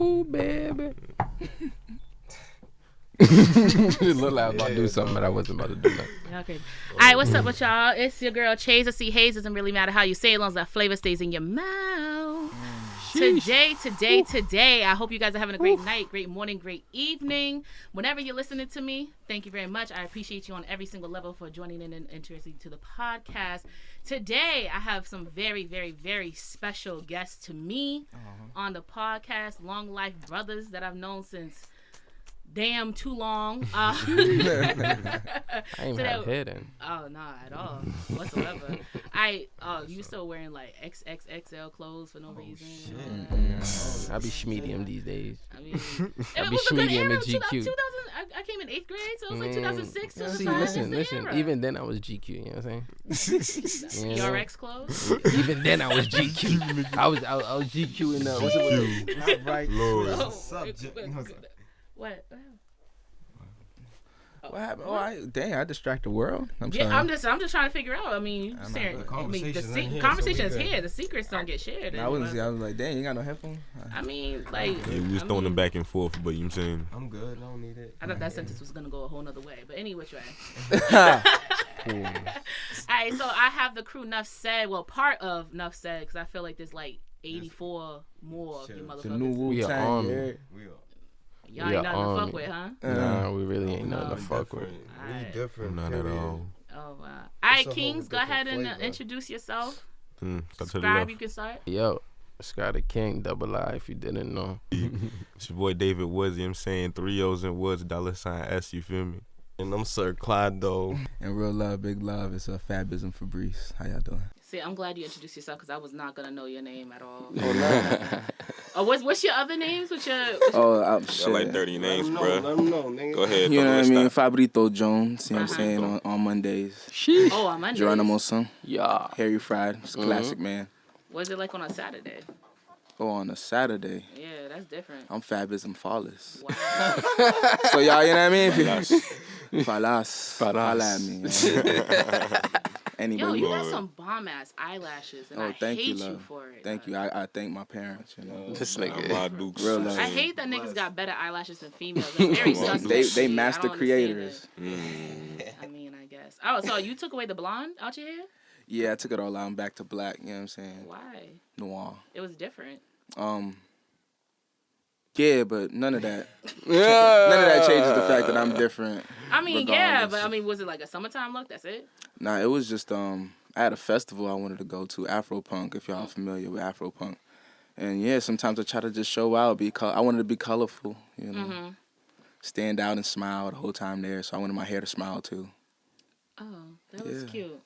Ooh, baby. Just look like I was about to do something, but I wasn't about to do that. Okay. All right, what's up with y'all? It's your girl Chase. I see Hayes. Doesn't really matter how you say it, as long as that flavor stays in your mouth. Today, I hope you guys are having a great night, great morning, great evening. Whenever you're listening to me, thank you very much. I appreciate you on every single level for joining in and interesting to the podcast. Today, I have some very, very, very special guests to me on the podcast. Long life brothers that I've known since damn too long. I ain't have hidden. Oh, nah, at all whatsoever. You still wearing like XXXL clothes for no reason? I be schmedium these days. I mean, I be schmedium at GQ. I came in 8th grade, so it was like 2006, 2005. See, listen. Even then, I was GQ. You know what I'm saying? ERX clothes. Even then, I was GQ. I was GQ in what's it? Not right. Lord. Subject. What? What happened? I distract the world. I'm just trying to figure out. I mean, the conversation is here. The secrets don't get shared. I was like, dang, you got no headphones? I mean, like, you just throwing them back and forth, but you know what I'm saying? I'm good. I don't need it. I thought that sentence was gonna go a whole nother way, but any which way. All right, so I have the crew NuphSaid. Well, part of NuphSaid, because I feel like there's like 84 more of you motherfuckers. The new Wu-Tang. Y'all ain't nothing to fuck with, huh? Nah, we really ain't nothing to fuck with. We different. Not at all. Oh, wow. All right, Kings, go ahead and introduce yourself. Subscribe, you can start. Yo, Scott the King, double I if you didn't know. It's your boy David Woods, you know what I'm saying? 3 O's in Woods, $S, you feel me? And I'm Sir Clyde, though. And real love, big love. It's a Fabism Fabrice. How y'all doing? See, I'm glad you introduced yourself because I was not going to know your name at all. Oh, what's your other names? Shit. I like dirty names, bro. Let them know, nigga. Go ahead. You know what I mean? Fabrito Jones, you know what I'm saying, on Mondays. Sheesh. Oh, on Mondays. Geronimo son. Yeah. Harry Fried. It's a classic, man. What's it like on a Saturday? Oh, on a Saturday. Yeah, that's different. I'm Fabism Flawless. Wow. So y'all, you know what I mean? Falas. Holla at me. Anybody. Yo, you got some bomb ass eyelashes, and I thank hate you, you love. for it. Thank you. I thank my parents. You know, this nigga. Real love. I hate that niggas got better eyelashes than females. It's very suspect. They master creators. I mean, I guess. Oh, so you took away the blonde out your hair? Yeah, I took it all out. I'm back to black. You know what I'm saying? Why? Noir. It was different. Yeah, but none of that. None of that changes the fact that I'm different. I mean, regardless. yeah, but I mean, was it like a summertime look? That's it? Nah, it was just I had a festival I wanted to go to, Afropunk, if y'all are familiar with Afropunk. And yeah, sometimes I try to just show out. I wanted to be colorful, you know, stand out and smile the whole time there. So I wanted my hair to smile too. Oh, that was cute.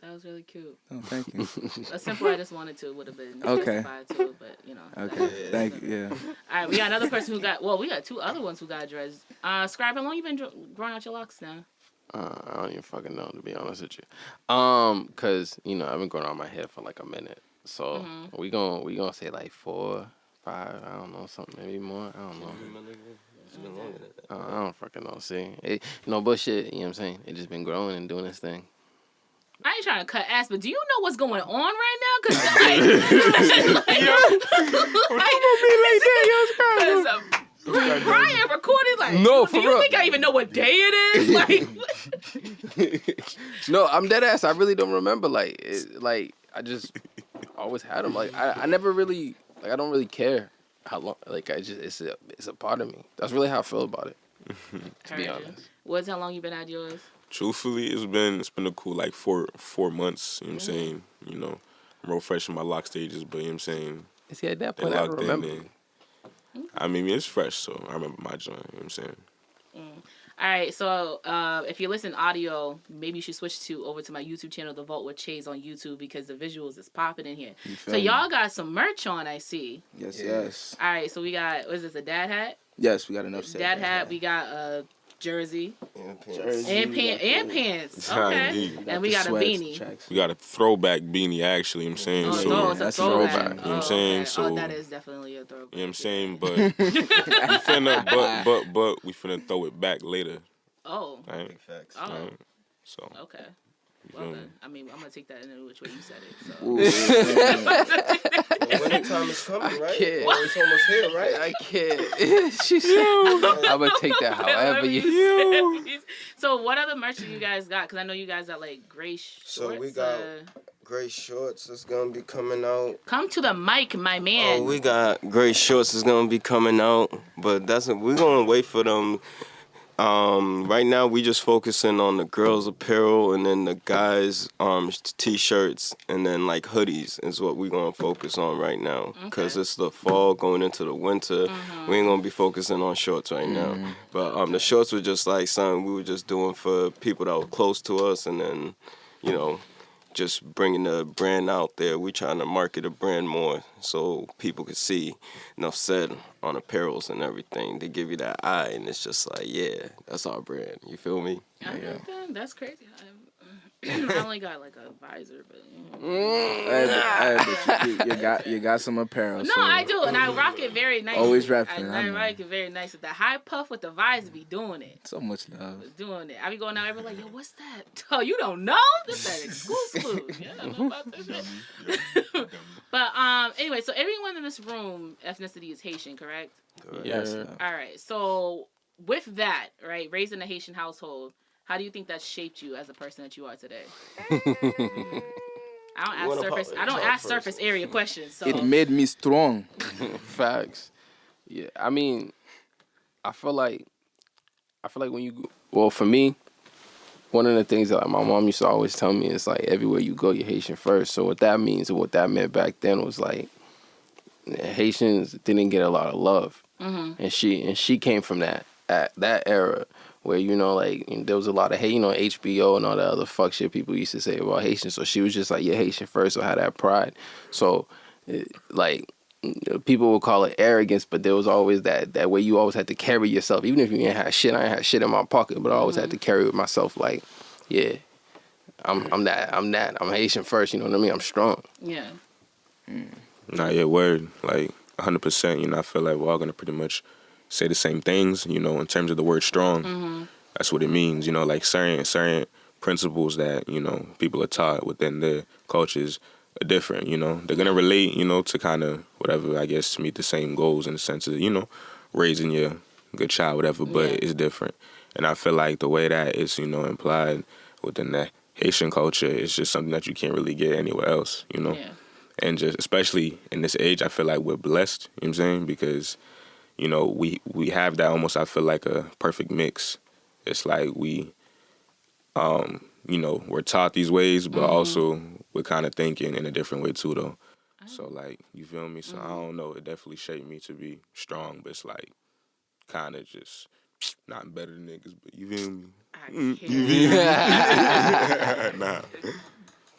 That was really cute. Oh, thank you. A simple I just wanted to would have been okay. justified too, but you know. Okay, thank you. Yeah. All right, we got another person we got two other ones who got dreads. Scribe, how long you been growing out your locks now? I don't even fucking know, to be honest with you. Cause you know I've been growing out my hair for like a minute, so we gonna say like 4, 5, I don't know, something maybe more. I don't know. I don't fucking know. See, bullshit. You know what I'm saying? It just been growing and doing its thing. I ain't trying to cut ass, but do you know what's going on right now? Cause Brian recorded like, no, do you think I even know what day it is? Like, no, I'm dead ass. I really don't remember. Like I just always had them. Like I never really I don't really care how long. Like it's a part of me. That's really how I feel about it. To be honest. What's how long you been at yours? Truthfully, it's been a cool like four months. You know what I'm saying? You know, I'm real fresh in my lock stages, but you know what I'm saying? See, at that point, I don't remember. I mean, it's fresh, so I remember my joint. You know what I'm saying? All right, so if you listen audio, maybe you should switch over to my YouTube channel, The Vault with Chase on YouTube, because the visuals is popping in here. So y'all got some merch on, I see. Yes. All right, so we got, what is this, a dad hat? Yes, we got enough. Dad hat, we got a jersey. And pants. Okay. And we got a beanie. We got a throwback beanie, actually, you know what I'm saying? Oh, so no, it's a throwback. You know what I'm saying? Okay. So that is definitely a throwback. You know what I'm saying? But we finna throw it back later. Oh. Right? Big facts. Oh. Right? So. Okay. Well then, I mean, I'm gonna take that in which way you said it. So. time is coming, right? can't. Well, it's almost here, right? I can't. She said, I'm gonna take that however you. So what other merch do you guys got? Because I know you guys got like gray shorts. So we got gray shorts that's gonna be coming out. Come to the mic, my man. Oh, we got gray shorts that's gonna be coming out, but we're gonna wait for them. Right now we just focusing on the girls' apparel and then the guys' t-shirts and then like hoodies is what we're gonna focus on right now because it's the fall going into the winter. We ain't gonna be focusing on shorts right now, but the shorts were just like something we were just doing for people that were close to us, and then just bringing the brand out there. We trying to market the brand more so people could see NuphSaid on apparels and everything. They give you that eye, and it's just like, yeah, that's our brand. You feel me? Yeah. That's crazy. I only got like a visor, but you got some apparel. No, so I do, and I rock it very nice. Always repping. I rock it very nice with the high puff with the visor. Be doing it. So much love. Doing it. I be going out everybody like, yo, what's that? Oh, you don't know? This that exclusive. Yeah, I don't know about that shit. But anyway, so everyone in this room, ethnicity is Haitian, correct? Yes. All right. So with that, right, raised in a Haitian household, how do you think that shaped you as a person that you are today? I don't ask surface area questions. So It made me strong. Facts. Yeah, I mean, I feel like when you well, for me, one of the things that my mom used to always tell me is like everywhere you go, you're Haitian first. So what that means and what that meant back then was like Haitians didn't get a lot of love, and she came from that era. Where, like, there was a lot of hate, HBO and all the other fuck shit people used to say about Haitians. So she was just like, you're Haitian first, so had that pride. So, people would call it arrogance, but there was always that way you always had to carry yourself. Even if you didn't have shit, I ain't had shit in my pocket, but I always had to carry with myself like, yeah, I'm that. I'm Haitian first, you know what I mean? I'm strong. Yeah. Nah, yeah, word. Like, 100%, I feel like we're all going to pretty much say the same things, in terms of the word strong. That's what it means, like certain principles that, people are taught within their cultures are different, They're going to relate, to kind of whatever, I guess, to meet the same goals in the sense of, raising your good child, whatever, but it's different. And I feel like the way that is, implied within the Haitian culture is just something that you can't really get anywhere else, Yeah. And just especially in this age, I feel like we're blessed, you know what I'm saying? Because we have that almost, I feel like a perfect mix. It's like we, we're taught these ways, but also we're kind of thinking in a different way too, though. So, like, you feel me? So, I don't know. It definitely shaped me to be strong, but it's like kind of just not better than niggas, but you feel me? You feel me? Nah.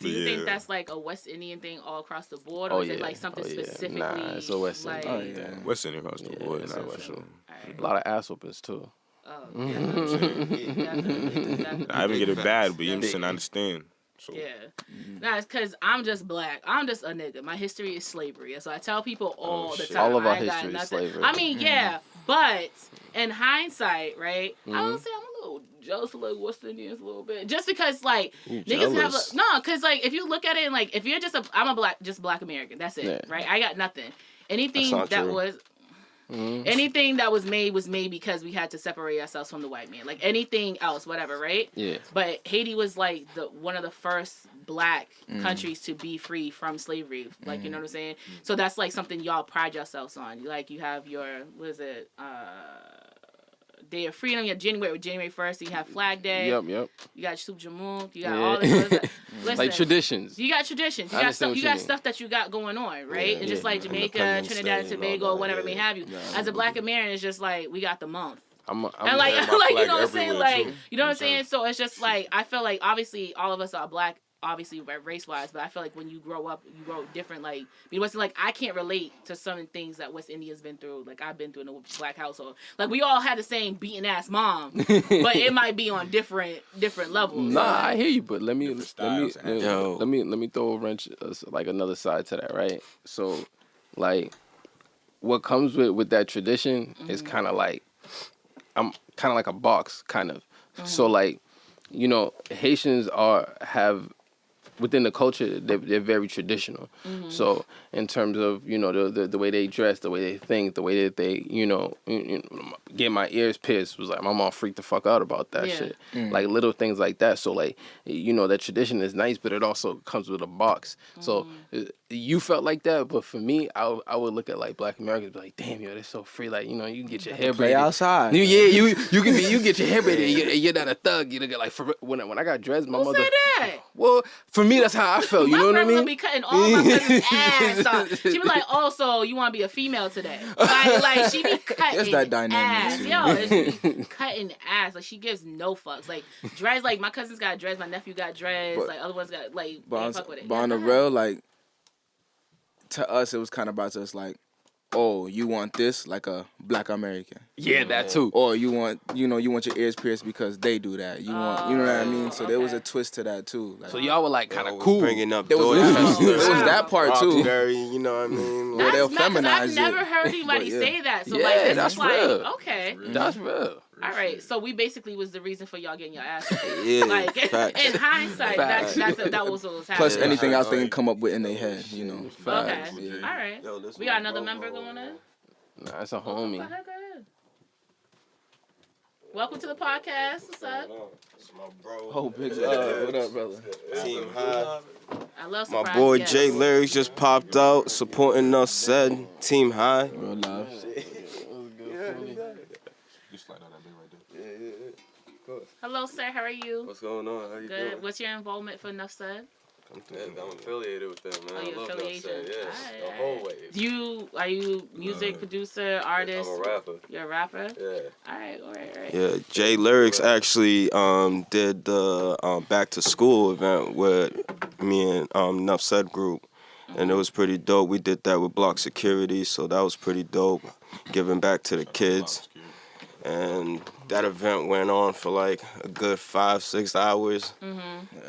Do you think that's like a West Indian thing all across the board, or is it like something specifically? Nah, it's a West Indian. Like, West Indian across the board. Nah, for sure. A lot of ass whoopings too. Oh, definitely. I even get it bad, but you understand. So. Yeah. Nah, it's because I'm just black. I'm just a nigga. My history is slavery. So I tell people all the time. All of our I history is slavery. I mean, yeah, but in hindsight, right, I would say I'm a little jealous of like West Indians a little bit. Just because, like, niggas have because, like, if you look at it and, like, if you're I'm a black American. That's it, right? I got nothing. Anything that was... Anything that was made because we had to separate ourselves from the white man. Like anything else, whatever, right? Yeah. But Haiti was like one of the first black countries to be free from slavery. Like, you know what I'm saying? So that's like something y'all pride yourselves on. Like you have your, Day of Freedom. You have January 1st. You have Flag Day. Yep. You got Soup Jamouk. You got all this other stuff. Listen, like traditions. You got traditions. You got stuff. You got stuff that you got going on, right? And just like Jamaica, Trinidad and Tobago, whatever may have you. As a black American, it's just like we got the month. I'm and like you know what I'm saying? Like you know what I'm saying? So it's just like I feel like obviously all of us are black. Obviously race wise, but I feel like when you grow up, you grow different. Like I can't relate to some things that West Indians been through. Like I've been through in a black household. Like we all had the same beaten ass mom, but it might be on different levels. Nah, I hear you, but let me throw a wrench, like another side to that, right? So, like, what comes with that tradition is kind of like I'm kind of like a box, kind of. So like, Haitians have within the culture, they're very traditional. So in terms of, you know, the way they dress, the way they think, the way that they, you know, get my ears pierced, was like, my mom freaked the fuck out about that shit. Like little things like that. So like, you know, that tradition is nice, but it also comes with a box. So you felt like that, but for me, I would look at like Black Americans, be like, damn, yo, they're so free. Like, you know, you can get your hair Play braided outside. you get your hair braided. You're not a thug. You get like, when I got dreads, my mother. Say that. Well, for me, that's how I felt. You know what I mean? Be cutting all my cousins' ass off. She be like, "Oh, so you want to be a female today?" Like she be cutting That's that dynamic ass. too. Yo, she be cutting ass. Like she gives no fucks. Like dreads. Like my cousins got dreads. My nephew got dreads. But- like other ones got like. But Fuck with it. on the real, like, to us, it was kind of about us, like, oh, you want this, like a Black American. Yeah, that too. Or you want your ears pierced because they do that. You want, you know what I mean? So there was a twist to that too. Like, So y'all were like kind of was cool. bringing up there was, Dorchester, there was that part too. Roxbury, you know what I mean? Where they'll That's mad, 'cause I've feminize never it. heard anybody But, yeah. say that. So Yeah, like this that's is like real. okay. That's real. All right, so we basically was the reason for y'all getting your ass kicked. Yeah, Like facts. in hindsight, Facts. that was what was happening. Plus Yeah. anything else they can come up with in their head, you know. Okay, Yeah. all right. Yo, this We my got another bro, member bro. going in. Nah, it's a Go homie. ahead, go ahead. Welcome to the podcast. What's up? It's my bro. Oh, big love. What up, brother? Team High. I love My surprise boy guests. Jay Lyrics just popped out, supporting NuphSaid. Team High. Real love. Hello, sir. How are you? What's going on? How you Good. doing? What's your involvement for NuphSaid? I'm affiliated with them, man. Oh, your I love affiliation. NuphSaid, yeah. Alright, The alright. whole wave. Are you music producer, artist? I'm a rapper. You're a rapper? Yeah. All right. Yeah, Jay Lyrics actually did the back to school event with me and NuphSaid group, and it was pretty dope. We did that with Block Security, so that was pretty dope, giving back to the kids. And that event went on for like a good 5-6 hours.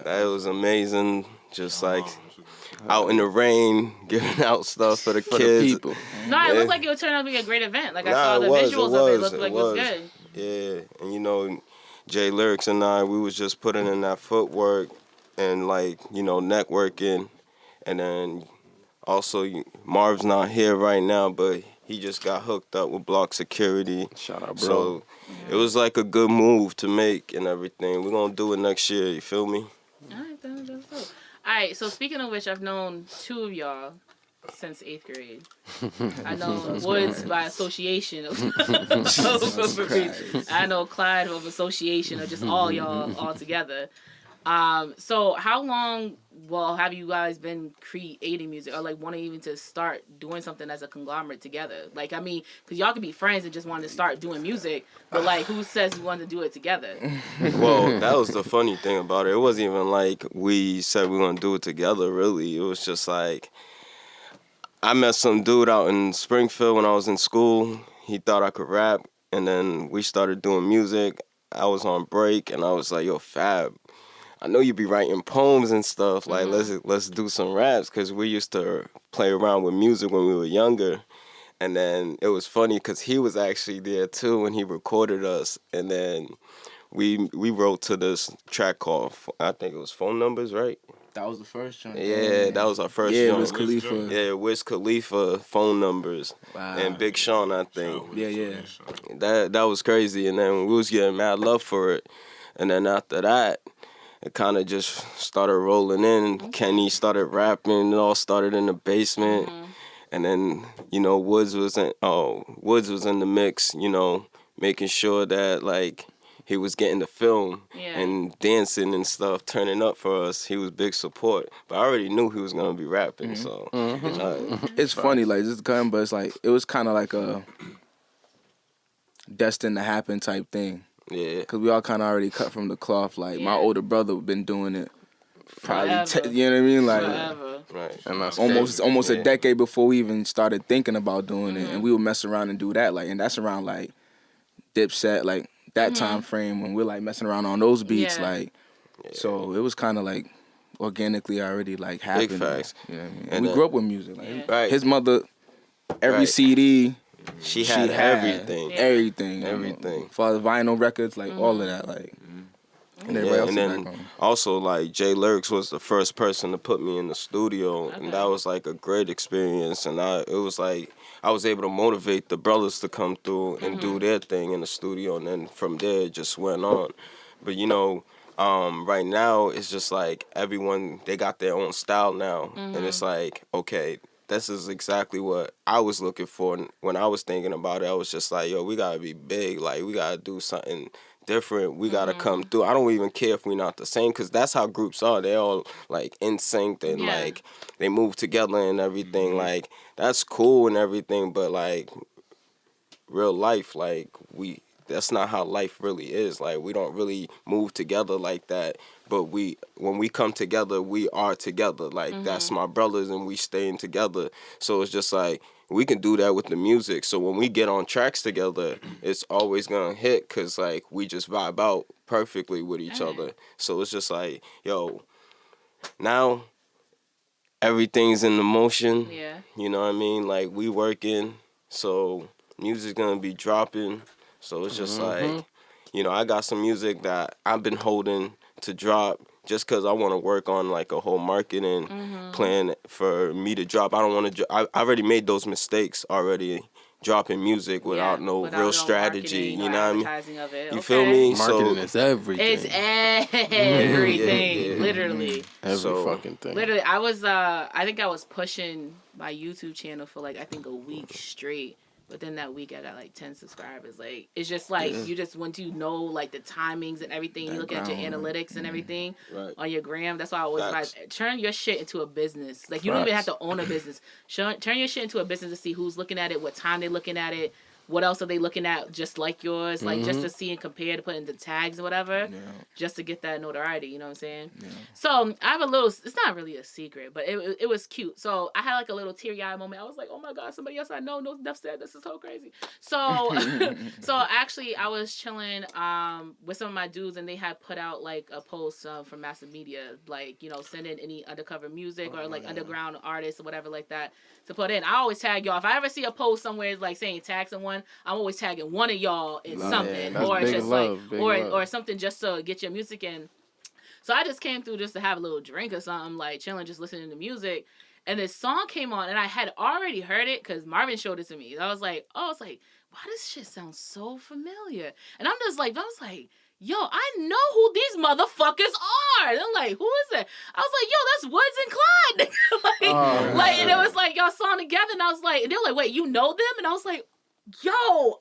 That was amazing. Just like out in the rain, giving out stuff for the For kids. the people. No, it looked like it would turn out to be a great event. Like I Nah, saw it the was, visuals it of it. was, Looked it like it was was. good. Yeah, and you know, Jay Lyrics and I, we was just putting in that footwork and like, you know, networking. And then also Marv's not here right now, but he just got hooked up with Block Security. Shout out, bro. So it was like a good move to make and everything. We're going to do it next year, you feel me? All right, that's dope. All right, so speaking of which, I've known two of y'all since 8th grade. I know Woods by association. I know Clyde of association, or just all y'all all together. So how long, have you guys been creating music, or like wanting even to start doing something as a conglomerate together? Like, I mean, because y'all could be friends and just want to start doing music, but like, who says you want to do it together? Well, that was the funny thing about it. It wasn't even like we said we were going to do it together, really. It was just like, I met some dude out in Springfield when I was in school. He thought I could rap, and then we started doing music. I was on break, and I was like, yo, Fab, I know you be writing poems and stuff. Like, let's do some raps, because we used to play around with music when we were younger. And then it was funny because he was actually there too when he recorded us. And then we wrote to this track called, I think it was Phone Numbers, right? That was the first joint. Yeah, that was our first Yeah, joint. Wiz Khalifa. Yeah, Wiz Khalifa, Phone Numbers. Wow. And Big Sean, I think. Yeah. That was crazy. And then we was getting mad love for it. And then after that, it kind of just started rolling in. Kenny started rapping. It all started in the basement. And then, you know, Woods was in the mix, you know, making sure that, like, he was getting the film and dancing and stuff, turning up for us. He was big support. But I already knew he was going to be rapping, so. It's funny, like, just kind of, but it's like, it was kind of like a destined to happen type thing. Yeah. Because we all kind of already cut from the cloth. Like, my older brother been doing it probably, Forever. you know what I mean? Like, Forever. Right. And that's almost Yeah. a decade before we even started thinking about doing it. And we would mess around and do that. Like, and that's around, like, Dipset, like, that time frame when we're, like, messing around on those beats. Yeah. Like, so it was kind of, like, organically already, like, happening. facts. You know what I mean? And we grew up with music. Like, Yeah. Right. his mother, every Right. CD... She had everything. Yeah. Everything. Everything. For the vinyl records, like all of that. Like And everybody else and is then back home. also like Jay Lurks was the first person to put me in the studio, and that was like a great experience. And it was like I was able to motivate the brothers to come through and do their thing in the studio, and then from there it just went on. But you know, right now it's just like everyone, they got their own style now, and it's like, okay, this is exactly what I was looking for. And when I was thinking about it, I was just like, yo, we gotta be big, like we gotta do something different. We gotta come through. I don't even care if we're not the same, because that's how groups are. They all like in sync and like they move together and everything. Like that's cool and everything, but like real life, like that's not how life really is. Like we don't really move together like that. But when we come together, we are together. Like that's my brothers, and we staying together. So it's just like we can do that with the music. So when we get on tracks together, it's always gonna hit, cause like we just vibe out perfectly with each other. So it's just like, yo, now everything's in the motion. Yeah. You know what I mean? Like we working, so music's gonna be dropping. So it's just like, you know, I got some music that I've been holding to drop just because I want to work on like a whole marketing plan for me to drop. I don't want to. I already made those mistakes already, dropping music without no real strategy. You know what I mean? Of it. You feel me? Marketing So is everything. It's everything, literally. Every fucking thing. Literally, I think I was pushing my YouTube channel for like, I think a week straight. But then that week I got like 10 subscribers. Like, it's just like, you just, once you know like the timings and everything, you look at your analytics and everything on your gram. That's why I always like, turn your shit into a business. Like, you don't even have to own a business. Turn your shit into a business to see who's looking at it, what time they're looking at it, what else are they looking at just like yours, like just to see and compare, to put into tags and whatever, just to get that notoriety, you know what I'm saying? So I have a little, it's not really a secret, but it was cute. So I had like a little teary-eyed moment. I was like, oh my God, somebody else I know knows NuphSaid. This is so crazy. So so actually I was chilling with some of my dudes, and they had put out like a post from Massive Media, like, you know, send in any undercover music or like underground artists or whatever like that to put in. I always tag y'all. If I ever see a post somewhere like saying tag someone, I'm always tagging one of y'all in something, or it's just like, or something just to get your music in. So I just came through just to have a little drink or something, like chilling, just listening to music, and this song came on, and I had already heard it because Marvin showed it to me. I was like, oh, it's like, why does shit sound so familiar? And I was like, yo, I know who these motherfuckers are. And I'm like, who is it? I was like, yo, that's Woods and Clyde. like, and it was like, y'all song together, and I was like, and they were like, wait, you know them? And I was like, yo,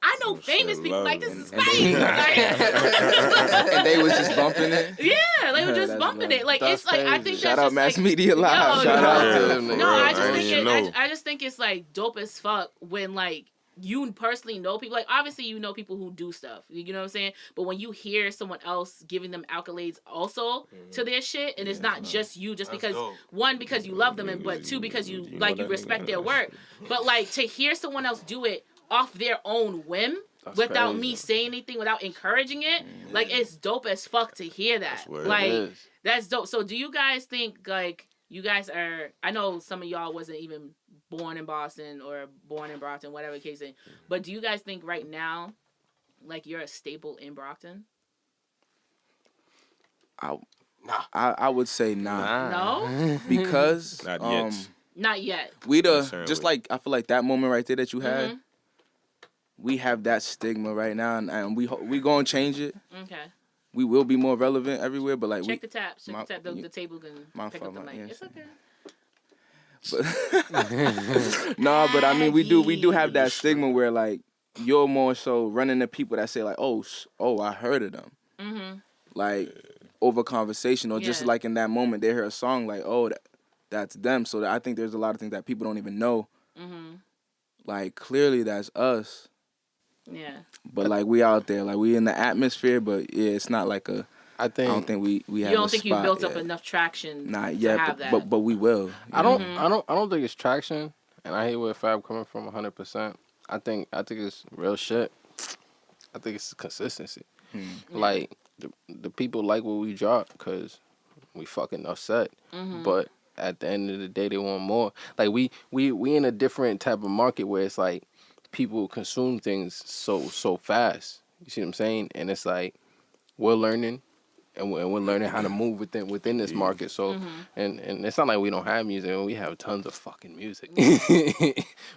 I know famous people. Like, this is crazy. And they was just bumping it. Yeah, they were just bumping it. Like, That's it's like, I think Shout that's out just Mass like, Media Live. Shout out to them. No, I just I think didn't know. I just think it's like dope as fuck when like you personally know people. Like, obviously you know people who do stuff, you know what I'm saying? But when you hear someone else giving them accolades also to their shit, and it's not just you, just because one, because you love them, and but two, because you like, you respect their work. But like, to hear someone else do it off their own whim, without crazy. me saying anything, without encouraging it, like, it's dope as fuck to hear that. Like, that's dope. So do you guys think, like, you guys are, I know some of y'all wasn't even born in Boston or born in Brockton, whatever the case is, but do you guys think right now, like, you're a staple in Brockton? I would say nah. No? Because Not yet. Not yet. we Necessarily. just like, I feel like that moment right there that you had, we have that stigma right now, and we gonna change it. Okay. We will be more relevant everywhere, but like Check the taps. Check the tap. The table can pick up the mic. It's okay. No, but I mean, we do have that stigma where like you're more so running to people that say like, oh, I heard of them, like over conversation, or just like in that moment they hear a song like, oh, that's them. So I think there's a lot of things that people don't even know. Like, clearly that's us. Yeah. But like, we out there, like, we in the atmosphere, but yeah, it's not like a. I don't think we have. You don't think spot you built yet. up enough traction? Not to yet, have that. but we will. I don't think it's traction, and I hate where Fab coming from 100%. I think it's real shit. I think it's consistency. Like, the people like what we drop because we fucking upset, but at the end of the day they want more. Like, we in a different type of market where it's like people consume things so fast. You see what I'm saying? And it's like we're learning and we're learning how to move within this market. So, and it's not like we don't have music. We have tons of fucking music,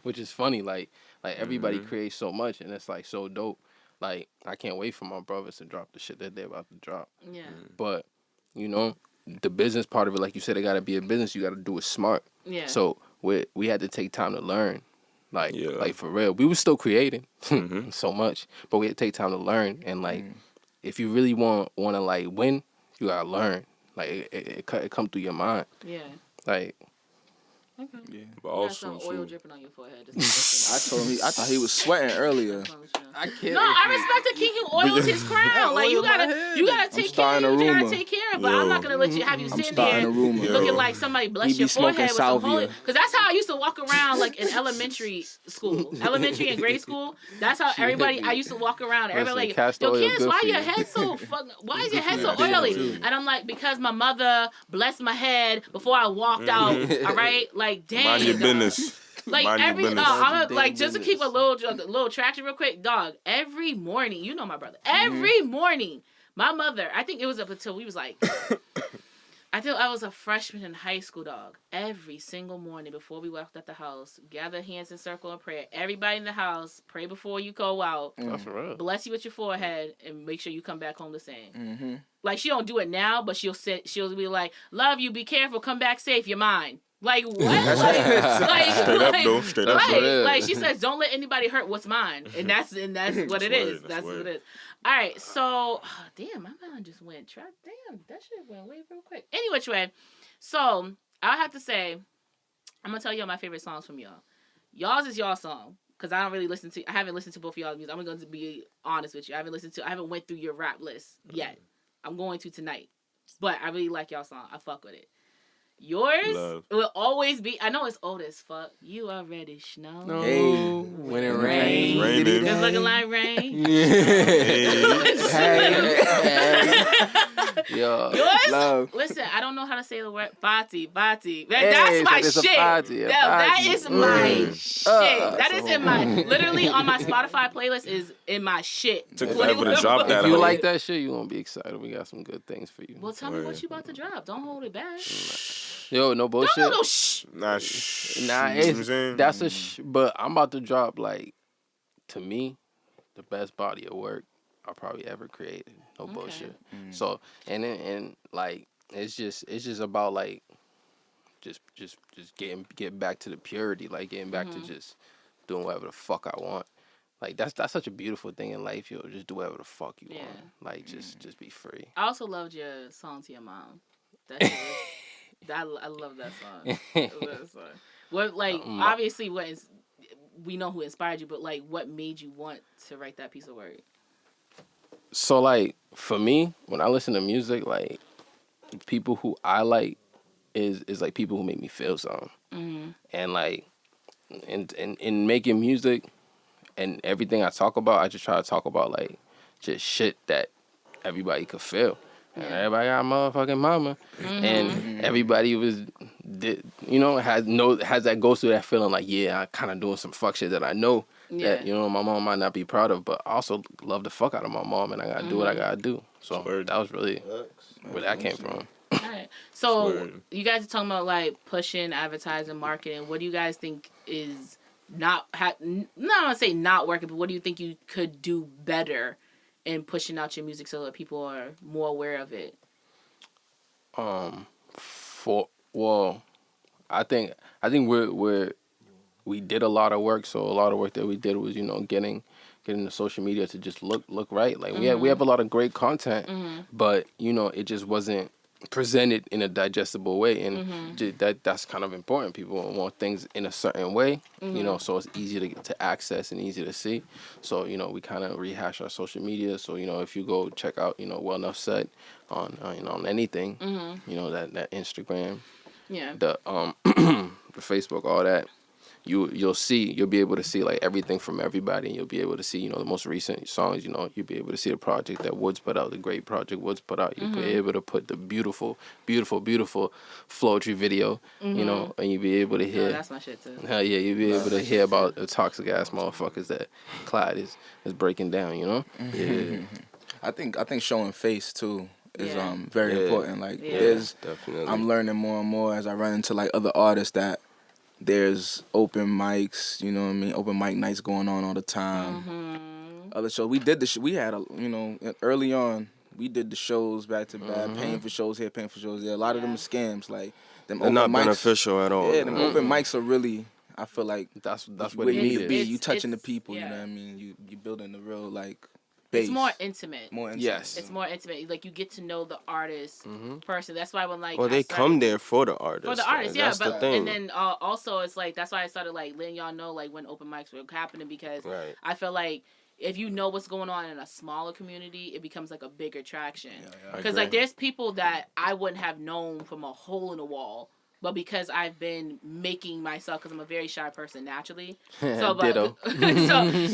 which is funny. Like everybody creates so much, and it's like so dope. Like I can't wait for my brothers to drop the shit that they're about to drop. Yeah. But you know, the business part of it, like you said, it got to be a business. You got to do it smart. Yeah. So we had to take time to learn. Like for real, we were still creating so much, but we had to take time to learn. And like, if you really want to like win, you gotta learn. Like it come through your mind. Yeah. Like. Okay. Yeah. But You got also, some oil too, dripping on your forehead. I thought he was sweating earlier. I can't. No, I respect the king who oils his crown. Like you gotta take care of it. You gotta take care of it. But I'm not gonna let you have you sitting there looking like somebody blessed your forehead with some holy. Because that's how I used to walk around like in elementary school, elementary and grade school. That's how everybody. I used to walk around. Everybody like, yo, kids, why your head so fucking? Why is your head so oily? And I'm like, because my mother blessed my head before I walked out. All right, like damn. Mind your business. Like I'm like just to keep a little traction real quick, dog. Every morning, you know my brother. Every morning, my mother. I think it was up until we was like, I think I was a freshman in high school, dog. Every single morning before we walked out the house, gather hands in circle and prayer. Everybody in the house, pray before you go out. That's for real. Bless you with your forehead and make sure you come back home the same. Like she don't do it now, but she'll be like, "Love you, be careful, come back safe, you're mine." Like what? Straight up. Like she says, don't let anybody hurt what's mine, and that's what it is. That's what it is. All right, so damn, my mind just went. Damn, that shit went way real quick. Any which way, so I have to say, I'm gonna tell y'all my favorite songs from y'all. Y'all's is y'all song because I haven't listened to both of y'all's music. I'm going to be honest with you. I haven't went through your rap list yet. I'm going to tonight, but I really like y'all song. I fuck with it. Yours will always be. I know it's old as fuck. You already know. No. Hey, when it rains, it's looking like rain. Yo, yours. Love. Listen, I don't know how to say the word bati. That's my shit. That is my shit. That is in my literally on my Spotify playlist is in my shit. Took forever to drop that. If you like that shit, you gonna be excited. We got some good things for you. Well, tell me what you about to drop. Don't hold it back. Yo, no bullshit. Don't no shh. That's a but I'm about to drop like, to me, the best body of work I probably ever created. No bullshit. So and like it's just about like just getting back to the purity, like getting back to just doing whatever the fuck I want. Like that's such a beautiful thing in life, yo. Just do whatever the fuck you want. Like just be free. I also loved your song to your mom. I love that song. What obviously we know who inspired you, but like what made you want to write that piece of work? So like for me, when I listen to music, like people who I like is like people who make me feel something. And like in making music and everything I talk about, I just try to talk about like just shit that everybody could feel. And everybody got a motherfucking mama, and everybody has that goes through that feeling like, yeah, I kind of doing some fuck shit that I know that my mom might not be proud of, but I also love the fuck out of my mom, and I gotta do what I gotta do. So that was really where that came from. All right. So you guys are talking about like pushing advertising, marketing. What do you guys think is not gonna say not working, but what do you think you could do better in pushing out your music so that people are more aware of it? I think we did a lot of work. So a lot of work that we did was getting the social media to just look right. Like we have a lot of great content, but it just wasn't presented in a digestible way, and that's kind of important. People want things in a certain way, so it's easy to access and easy to see. So we kind of rehash our social media. So if you go check out Well NuphSaid on anything, that Instagram, the the Facebook, all that. You'll be able to see like everything from everybody, and you'll be able to see the most recent songs. You'll be able to see the project that Woods put out, the great project Woods put out. You'll be able to put the beautiful Floetry video, and you'll be able to hear. Oh, that's my shit too. Hell yeah, you'll be able to hear about the toxic ass motherfuckers that Clyde is breaking down. Yeah. I think showing face too. is Yeah. very Yeah. important. Like Yeah. there's, Definitely. I'm learning more and more as I run into like other artists that there's open mics, you know what I mean, open mic nights going on all the time. Mm-hmm. Other shows we did we had early on we did the shows back to back, paying for shows here, paying for shows there. A lot of them are scams. Like them They're open not mics, beneficial at all. Yeah, them open mics are really. I feel like That's what where it you need to is. be. You touching the It's- people. You yeah. know what I mean. You building the real like base. It's more intimate. More intimate. Yes. It's more intimate. Like you get to know the artist person. That's why when like Well, they come there for the artist. for the artist, yeah. That's the But thing. and then also it's like that's why I started like letting y'all know like when open mics were happening because Right. I feel like if you know what's going on in a smaller community, it becomes like a bigger traction. Because like there's people that I wouldn't have known from a hole in the wall. But because I've been making myself, because I'm a very shy person naturally, so Ditto.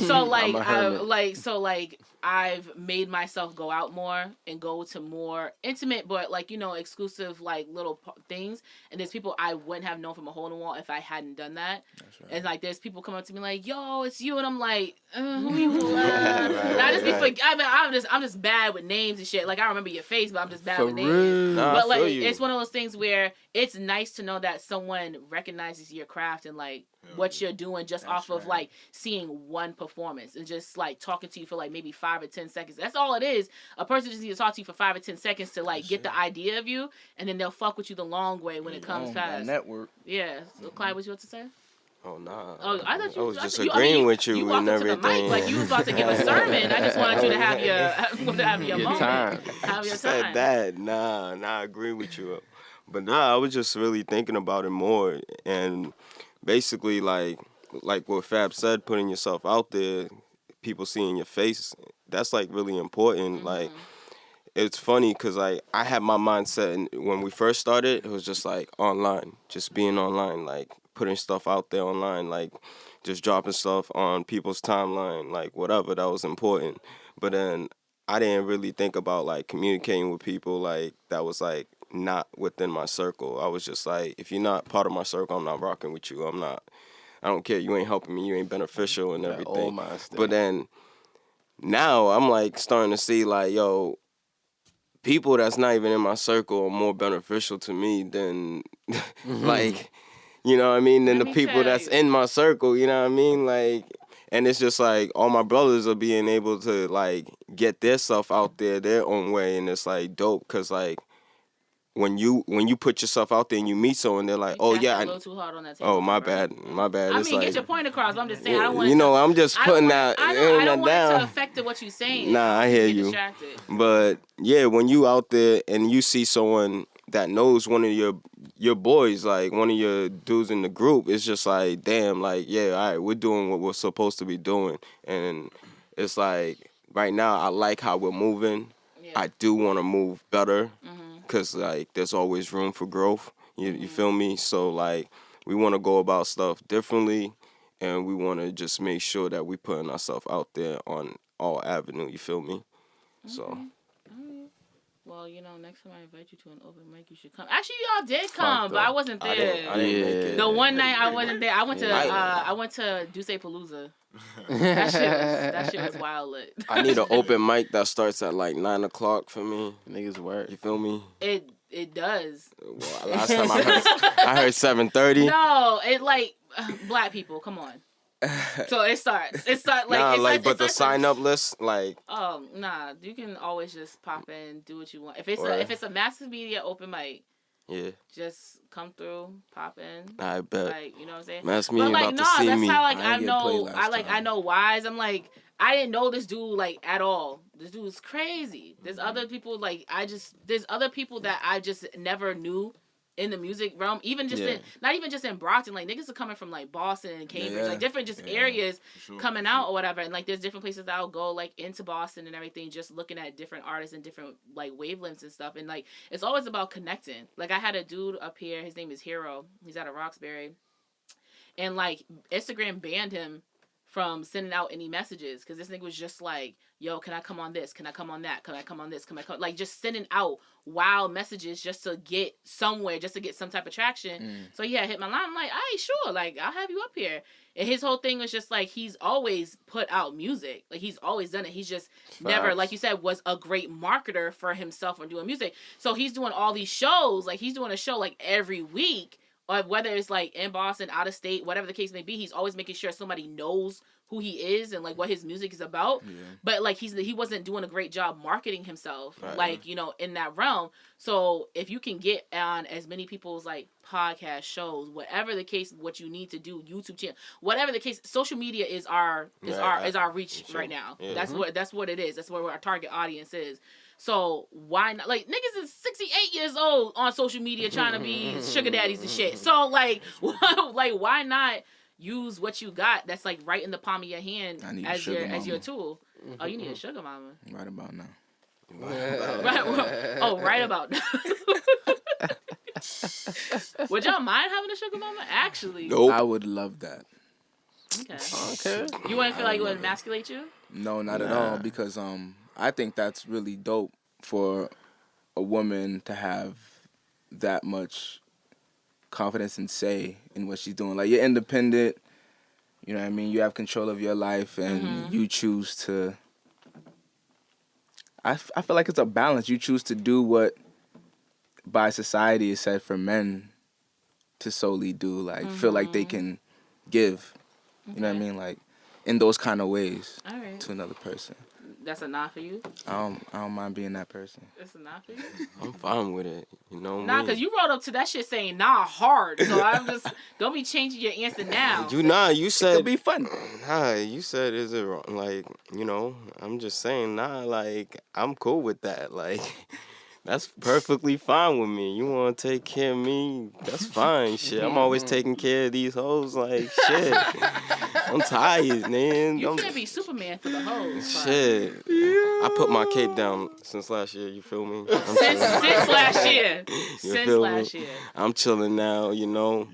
so like I'm a hermit. like I've made myself go out more and go to more intimate, but like exclusive like little things. And there's people I wouldn't have known from a hole in the wall if I hadn't done that. That's right. And like there's people come up to me like, "Yo, it's you," and I'm like, "Who you?" I'm just bad with names and shit. Like I remember your face, but I'm just bad with names. Nah, But I like feel you. it's one of those things where it's nice to know that someone recognizes your craft and like what you're doing just off of like seeing one performance and just like talking to you for like maybe 5 or 10 seconds. That's all it is. A person just needs to talk to you for 5 or 10 seconds to like get the idea of you, and then they'll fuck with you the long way when it comes past. Network. Yeah. So Clyde, what you want to say? Oh nah. Oh, I thought you was just I thought agreeing with you You and walked up to the everything. mic like you was about to give a sermon. I just wanted you to have your moment. time. Have your Said time. that. Nah, I agree with you. But nah, I was just really thinking about it more, and basically like what Fab said, putting yourself out there, people seeing your face, that's like really important. Like it's funny because I had my mindset, and when we first started, it was just like online, just being online, like putting stuff out there online, like just dropping stuff on people's timeline, like whatever, that was important. But then I didn't really think about like communicating with people like that was like not within my circle. I was just like, if you're not part of my circle, I'm not rocking with you. I don't care. You ain't helping me. You ain't beneficial and everything. But then now I'm like starting to see like, yo, people that's not even in my circle are more beneficial to me than like, you know what I mean, than Let the me people tell that's you. in my circle, you know what I mean? Like, and it's just like all my brothers are being able to like get their stuff out there their own way, and it's like dope because like when you put yourself out there and you meet someone, they're like, You oh tapped yeah, a little too hard on that table, oh my bro. bad. I It's mean, like, get your point across. But I'm just saying, I don't want you it know, to, I'm just I don't putting want- that I know. I don't want it down. to affect what you're saying. Nah, I hear Get you. distracted. But yeah, when you out there and you see someone that knows one of your boys, like one of your dudes in the group, it's just like, damn, like, yeah, all right, we're doing what we're supposed to be doing. And it's like, right now, I like how we're moving. Yeah. I do want to move better because, like, there's always room for growth. You feel me? So, like, we want to go about stuff differently, and we want to just make sure that we putting ourselves out there on all avenue. You feel me? So. Well, next time I invite you to an open mic, you should come. Actually, y'all did come, but I wasn't there. I didn't make it. The one night I wasn't there. I went to Yeah. I went to Duce Palooza. That shit was wild lit. I need an open mic that starts at like 9 o'clock for me. Niggas work. You feel me? It does. Well, last time I heard 7:30. No, it like black people. Come on. So it starts like Nah, it's like, but it's the such a- sign up list, like, Oh nah, you can always just pop in, do what you want. If it's Right. if it's a massive media open mic, yeah, just come through, pop in. I bet. Like, you know what I'm saying? Mass But media like, about no, to see that's me. how like I I ain't get played know last I time. know Wise. I'm like, I didn't know this dude like at all. This dude's crazy. There's Mm-hmm. other people like there's other people that I just never knew in the music realm, even just Yeah. not even just in Brockton, like niggas are coming from like Boston and Cambridge, Yeah. like different just areas coming out or whatever, and like there's different places that I'll go like into Boston and everything, just looking at different artists and different like wavelengths and stuff, and like it's always about connecting. Like I had a dude up here, his name is Hero, he's out of Roxbury, and like Instagram banned him from sending out any messages because this nigga was just like, yo, can I come on this? Can I come on that? Can I come on this? Can I come? Like, just sending out wild messages just to get somewhere, just to get some type of traction. So yeah, hit my line. I'm like, all right, sure. Like, I'll have you up here. And his whole thing was just like, he's always put out music. Like, he's always done it. He's just never, like you said, was a great marketer for himself when doing music. So he's doing all these shows. Like, he's doing a show like every week. Or whether it's like in Boston, out of state, whatever the case may be, he's always making sure somebody knows who he is and like what his music is about. Yeah. But like he wasn't doing a great job marketing himself, like, you know, in that realm. So if you can get on as many people's like podcast shows, whatever the case, what you need to do, YouTube channel, whatever the case, social media is our reach right now. Yeah. That's what it is. That's where our target audience is. So why not? Like, niggas is 68 years old on social media trying to be sugar daddies and shit. So like why not use what you got that's like right in the palm of your hand as your tool? Oh, you need a sugar mama. Right about now. Right about now. Would y'all mind having a sugar mama? Actually, nope. I would love that. Okay. You wouldn't feel like it would emasculate you? No, not at all. Because I think that's really dope for a woman to have that much confidence and say in what she's doing. Like, you're independent, you know what I mean? You have control of your life, and you choose to... I feel like it's a balance. You choose to do what by society is said for men to solely do. Like, feel like they can give, you know what I mean? Like, in those kind of ways to another person. That's a nah for you? I don't mind being that person. It's a nah for you? I'm fine with it. You know what Nah, because you rolled up to that shit saying nah hard. So I'm just, don't be changing your answer now. You said... It'll be fun. Nah, you said, is it wrong? Like, you know, I'm just saying, nah, like, I'm cool with that. Like... That's perfectly fine with me. You want to take care of me? That's fine. Shit, I'm always taking care of these hoes. Like, shit. I'm tired, man. You can't be Superman for the hoes. Shit. I put my cape down since last year. You feel me? Since last year. Since last year. I'm chilling now. You know.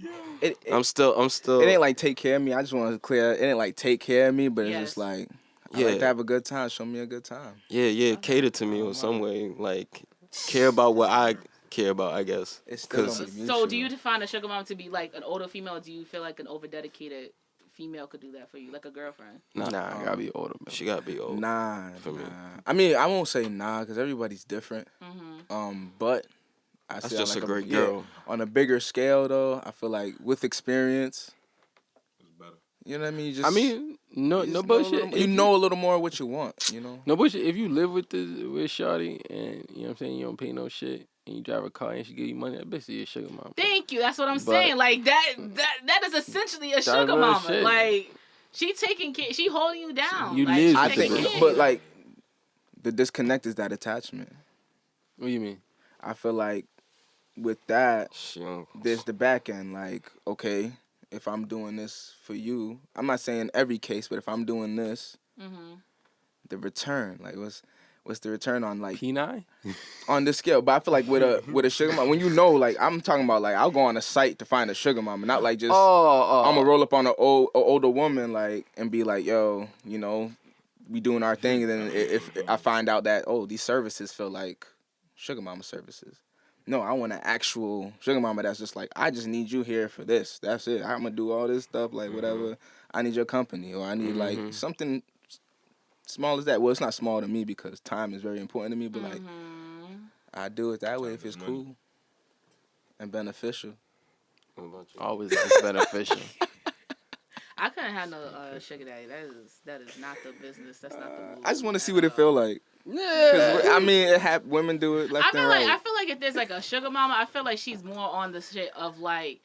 I'm still. It ain't like take care of me. I just want to clear. It ain't like take care of me, but it's just like I like to have a good time. Show me a good time. Yeah. Cater to me or some way. Like. Care about what I care about, I guess. So do you define a sugar mom to be like an older female, or do you feel like an over-dedicated female could do that for you, like a girlfriend? Nah, I gotta be older, man. She gotta be old. Nah, for me. I mean, I won't say nah, because everybody's different. But that's just like a great girl. On a bigger scale, though, I feel like with experience, it's better. You know what I mean? No bullshit. You know a little more what you want, you know? No bullshit. If you live with shawty and, you know what I'm saying, you don't pay no shit and you drive a car and she give you money, that bitch is your sugar mama. Thank you. That's what I'm saying. Like, that is essentially a sugar mama. Shit. Like, she taking care, she holding you down. I think, but like, the disconnect is that attachment. What do you mean? I feel like with that, there's the back end. Like, okay, if I'm doing this for you, I'm not saying every case, but if I'm doing this, the return, like what's the return on like P9 on this scale? But I feel like with a sugar mama, when you know, like I'm talking about, like I'll go on a site to find a sugar mama, not like just I'm gonna roll up on an older woman like and be like, yo, you know, we doing our thing, and then if I find out that these services feel like sugar mama services. No, I want an actual sugar mama that's just like, I just need you here for this. That's it. I'm going to do all this stuff, like whatever. I need your company, or I need like something small as that. Well, it's not small to me because time is very important to me, but like I do it that way if it's cool and beneficial. Always it's beneficial. I couldn't have no sugar daddy. That is not the business. That's not the move. I just want to see what it feel like. Yeah, I mean, women do it left and right. I feel like if there's like a sugar mama, I feel like she's more on the shit of like